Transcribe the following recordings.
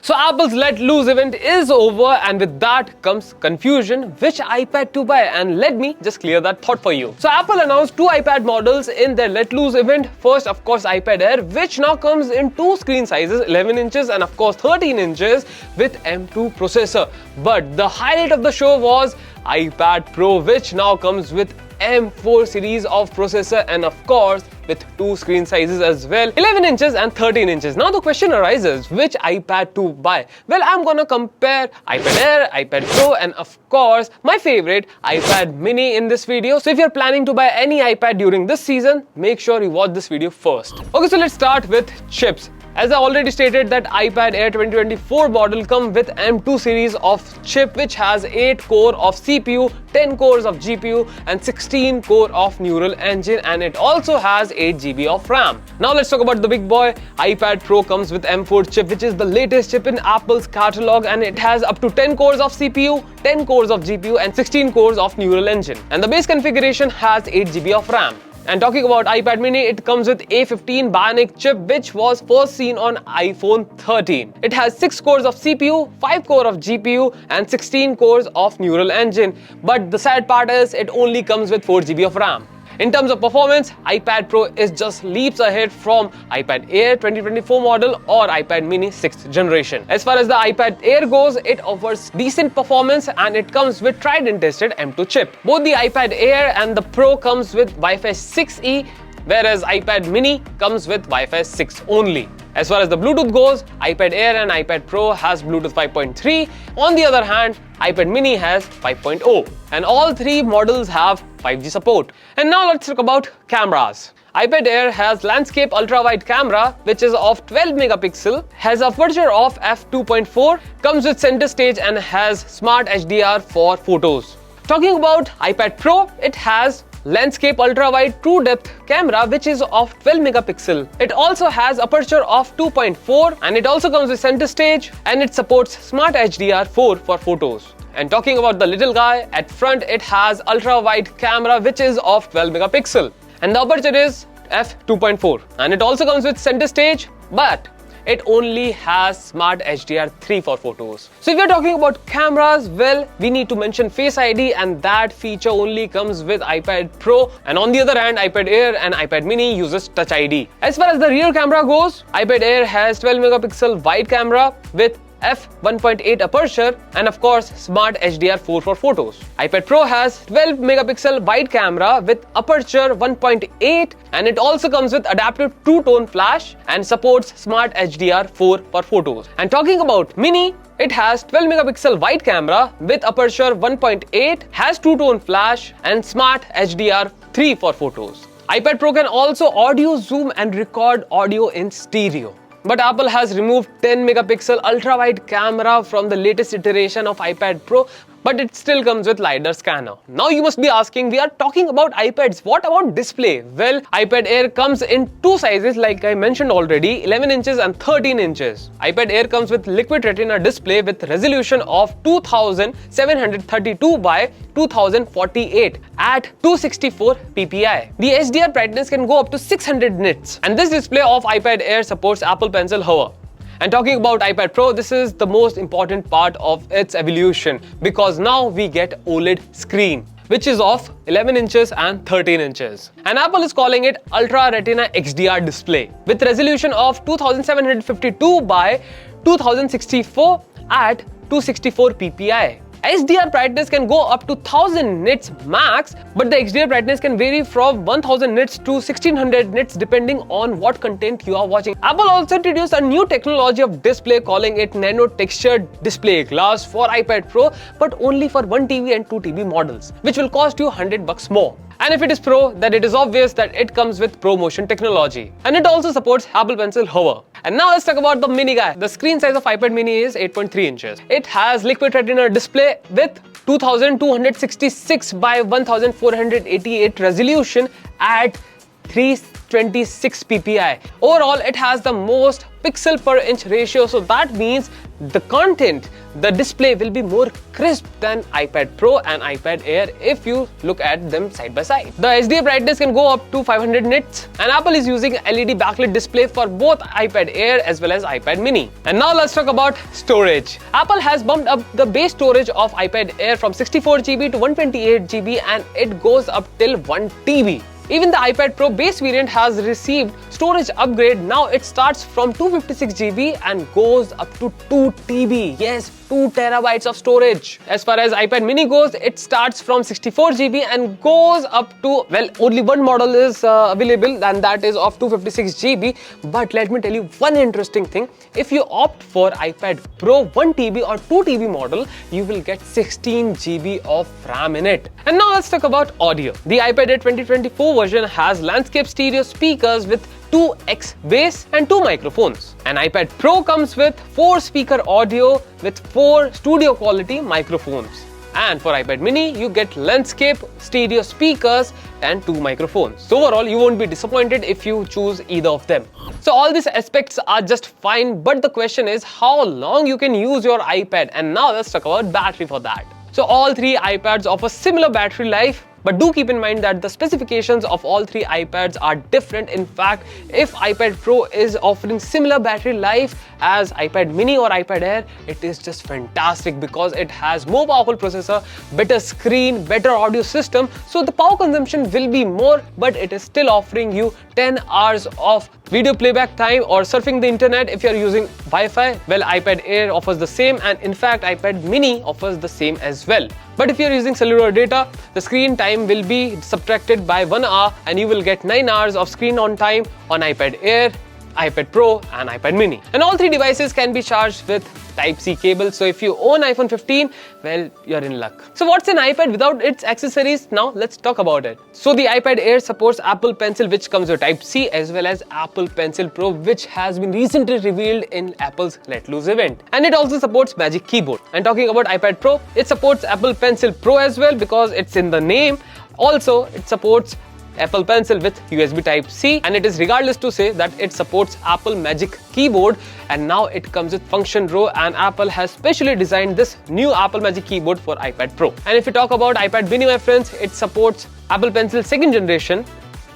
So Apple's Let Loose event is over, and with that comes confusion which iPad to buy, and let me just clear that thought for you. So Apple announced two iPad models in their Let Loose event. First, of course, iPad Air, which now comes in two screen sizes, 11 inches and of course 13 inches with M2 processor. But the highlight of the show was iPad Pro, which now comes with M4 series of processor and of course with two screen sizes as well, 11 inches and 13 inches. Now the question arises, which iPad to buy? Well, I'm gonna compare iPad Air, iPad Pro and of course my favorite iPad mini in this video. So if you're planning to buy any iPad during this season, make sure you watch this video first. Okay, so let's start with chips. As I already stated that iPad Air 2024 model comes with M2 series of chip, which has 8 core of CPU, 10 cores of GPU and 16 core of neural engine, and it also has 8 GB of RAM. Now let's talk about the big boy. iPad Pro comes with M4 chip, which is the latest chip in Apple's catalog, and it has up to 10 cores of CPU, 10 cores of GPU and 16 cores of neural engine. And the base configuration has 8 GB of RAM. And talking about iPad mini, it comes with A15 Bionic chip, which was first seen on iPhone 13. It has 6 cores of CPU, 5 cores of GPU and 16 cores of neural engine. But the sad part is it only comes with 4 GB of RAM. In terms of performance, iPad Pro is just leaps ahead from iPad Air 2024 model or iPad mini 6th generation. As far as the iPad Air goes, it offers decent performance and it comes with tried and tested M2 chip. Both the iPad Air and the Pro comes with Wi-Fi 6E, whereas iPad mini comes with Wi-Fi 6 only. As far as the Bluetooth goes, iPad Air and iPad Pro has Bluetooth 5.3. On the other hand, iPad mini has 5.0. And all three models have 5G support. And now let's talk about cameras. iPad Air has landscape ultra-wide camera, which is of 12 megapixel, has aperture of f2.4, comes with center stage and has smart HDR for photos. Talking about iPad Pro, it has landscape ultra-wide true depth camera, which is of 12 megapixel. It also has aperture of 2.4 and it also comes with center stage and it supports smart HDR4 for photos. And talking about the little guy, at front it has ultra-wide camera, which is of 12 megapixel and the aperture is f2.4 and it also comes with center stage, but it only has smart HDR3 for photos. So if you're talking about cameras, well, we need to mention Face ID, and that feature only comes with iPad Pro. And on the other hand, iPad Air and iPad mini uses Touch ID. As far as the rear camera goes, iPad Air has 12 megapixel wide camera with f1.8 aperture and of course smart HDR4 for photos. iPad Pro has 12 megapixel wide camera with aperture 1.8 and it also comes with adaptive true tone flash and supports smart HDR4 for photos. And talking about mini, it has 12 megapixel wide camera with aperture 1.8, has true tone flash and smart HDR3 for photos. iPad Pro can also audio zoom and record audio in stereo. But Apple has removed 10 megapixel ultra-wide camera from the latest iteration of iPad Pro, but it still comes with LiDAR scanner. Now you must be asking, we are talking about iPads, what about display? Well, iPad Air comes in two sizes like I mentioned already, 11 inches and 13 inches. iPad Air comes with Liquid Retina display with resolution of 2732 by 2048 at 264 ppi. The HDR brightness can go up to 600 nits and this display of iPad Air supports Apple Pencil Hover. And talking about iPad Pro, this is the most important part of its evolution because now we get OLED screen, which is of 11 inches and 13 inches. And Apple is calling it Ultra Retina XDR display with resolution of 2752 by 2064 at 264 ppi. HDR brightness can go up to 1000 nits max, but the XDR brightness can vary from 1000 nits to 1600 nits depending on what content you are watching. Apple also introduced a new technology of display calling it Nano Textured Display Glass for iPad Pro, but only for 1TB and 2TB models, which will cost you $100 more. And if it is Pro, then it is obvious that it comes with ProMotion technology. And it also supports Apple Pencil Hover. And now let's talk about the mini guy. The screen size of iPad mini is 8.3 inches. It has Liquid Retina display with 2266 by 1488 resolution at 326 ppi. Overall, it has the most pixel per inch ratio, so that means the content the display will be more crisp than iPad Pro and iPad Air if you look at them side by side. The HDR brightness can go up to 500 nits, and Apple is using LED backlit display for both iPad Air as well as iPad Mini. And now let's talk about storage. Apple has bumped up the base storage of iPad Air from 64GB to 128GB, and it goes up till 1TB. Even the iPad Pro base variant has received storage upgrade. Now it starts from 256GB and goes up to 2TB. Yes, 2 terabytes of storage. As far as iPad Mini goes, it starts from 64GB and goes up to, well, only one model is available, and that is of 256GB. But let me tell you one interesting thing. If you opt for iPad Pro 1TB or 2TB model, you will get 16GB of RAM in it. And now let's talk about audio. The iPad Air 2024 version has landscape stereo speakers with 2x bass and 2 microphones. An iPad Pro comes with 4 speaker audio with 4 studio quality microphones. And for iPad Mini, you get landscape stereo speakers and 2 microphones. So overall, you won't be disappointed if you choose either of them. So all these aspects are just fine, but the question is how long you can use your iPad. And now let's talk about battery for that. So all 3 iPads offer similar battery life, but do keep in mind that the specifications of all 3 iPads are different. In fact, if iPad Pro is offering similar battery life as iPad Mini or iPad Air, it is just fantastic because it has more powerful processor, better screen, better audio system. So the power consumption will be more, but it is still offering you 10 hours of video playback time or surfing the internet if you are using Wi-Fi. Well, iPad Air offers the same, and in fact, iPad Mini offers the same as well. But if you are using cellular data, the screen time will be subtracted by 1 hour, and you will get 9 hours of screen on time on iPad Air, iPad Pro and iPad Mini. And all 3 devices can be charged with Type-C cable. So if you own iPhone 15, well, you're in luck. So what's an iPad without its accessories? Now let's talk about it. So the iPad Air supports Apple Pencil, which comes with Type-C, as well as Apple Pencil Pro, which has been recently revealed in Apple's Let Loose event. And it also supports Magic Keyboard. And talking about iPad Pro, it supports Apple Pencil Pro as well because it's in the name. Also, it supports Apple Pencil with USB Type-C, and it is regardless to say that it supports Apple Magic Keyboard, and now it comes with Function Row, and Apple has specially designed this new Apple Magic Keyboard for iPad Pro. And if you talk about iPad Mini, my friends, it supports Apple Pencil 2nd generation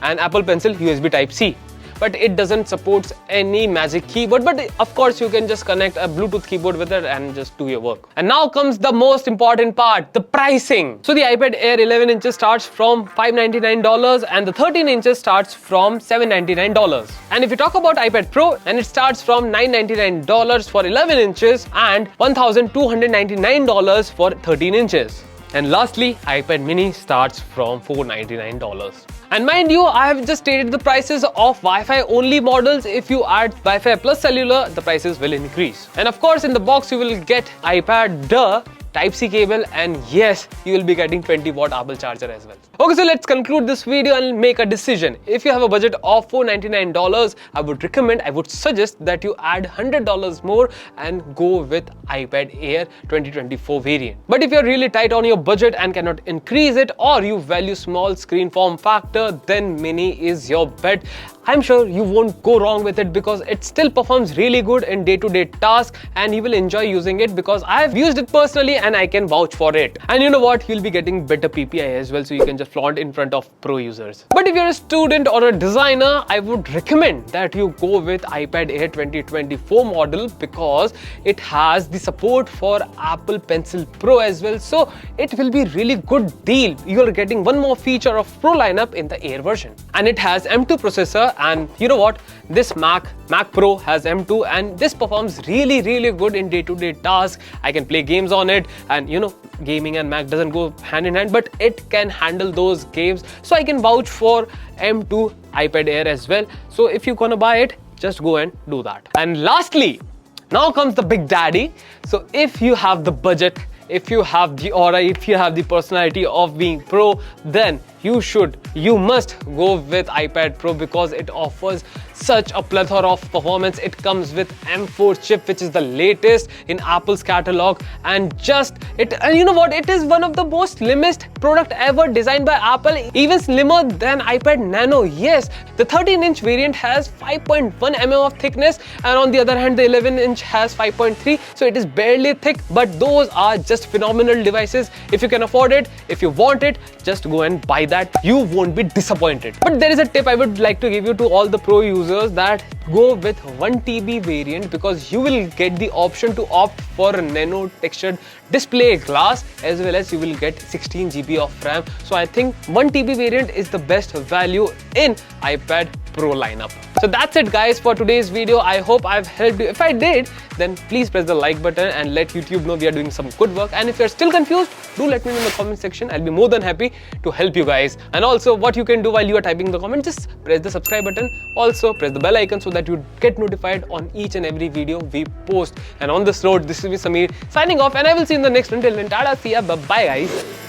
and Apple Pencil USB Type-C. But it doesn't support any Magic Keyboard, but of course you can just connect a Bluetooth keyboard with it and just do your work. And now comes the most important part, the pricing. So the iPad Air 11 inches starts from $599 and the 13 inches starts from $799. And if you talk about iPad Pro, and it starts from $999 for 11 inches and $1,299 for 13 inches. And lastly, iPad Mini starts from $499. And mind you, I have just stated the prices of Wi-Fi only models. If you add Wi-Fi plus cellular, the prices will increase. And of course, in the box, you will get iPad Type-C cable, and yes, you will be getting 20-watt Apple charger as well. Okay, so let's conclude this video and make a decision. If you have a budget of $499, I would suggest that you add $100 more and go with iPad Air 2024 variant. But if you're really tight on your budget and cannot increase it, or you value small screen form factor, then Mini is your bet. I'm sure you won't go wrong with it because it still performs really good in day-to-day tasks, and you will enjoy using it because I've used it personally and I can vouch for it. And you know what? You'll be getting better PPI as well, so you can just flaunt in front of pro users. But if you're a student or a designer, I would recommend that you go with iPad Air 2024 model because it has the support for Apple Pencil Pro as well. So it will be really good deal. You're getting one more feature of Pro lineup in the Air version. And it has M2 processor, and you know what? This Mac Pro has M2, and this performs really good in day-to-day tasks. I can play games on it, and you know, gaming and Mac doesn't go hand in hand, but it can handle those games. So I can vouch for M2 iPad Air as well. So if you're gonna buy it, just go and do that. And lastly, now comes the big daddy. So if you have the budget, if you have the aura, if you have the personality of being pro, then you must go with iPad Pro because it offers such a plethora of performance. It comes with M4 chip, which is the latest in Apple's catalog, and you know what, it is one of the most slimmest product ever designed by Apple, even slimmer than iPad Nano. Yes, the 13-inch variant has 5.1 mm of thickness, and on the other hand the 11-inch has 5.3, so it is barely thick, but those are just phenomenal devices. If you can afford it, if you want it, just go and buy that. You won't be disappointed. But there is a tip I would like to give you to all the pro users, that go with 1 TB variant, because you will get the option to opt for a nano textured display glass, as well as you will get 16 GB of RAM. So I think 1 TB variant is the best value in iPad Pro lineup. So that's it guys for today's video. I hope I've helped you. If I did, then please press the like button and let YouTube know we are doing some good work. And if you're still confused, do let me know in the comment section. I'll be more than happy to help you guys. And also what you can do while you are typing the comment, just press the subscribe button. Also press the bell icon so that you get notified on each and every video we post. And on this road, this is me Samir signing off, and I will see you in the next one. Till then, tada, see ya, bye guys.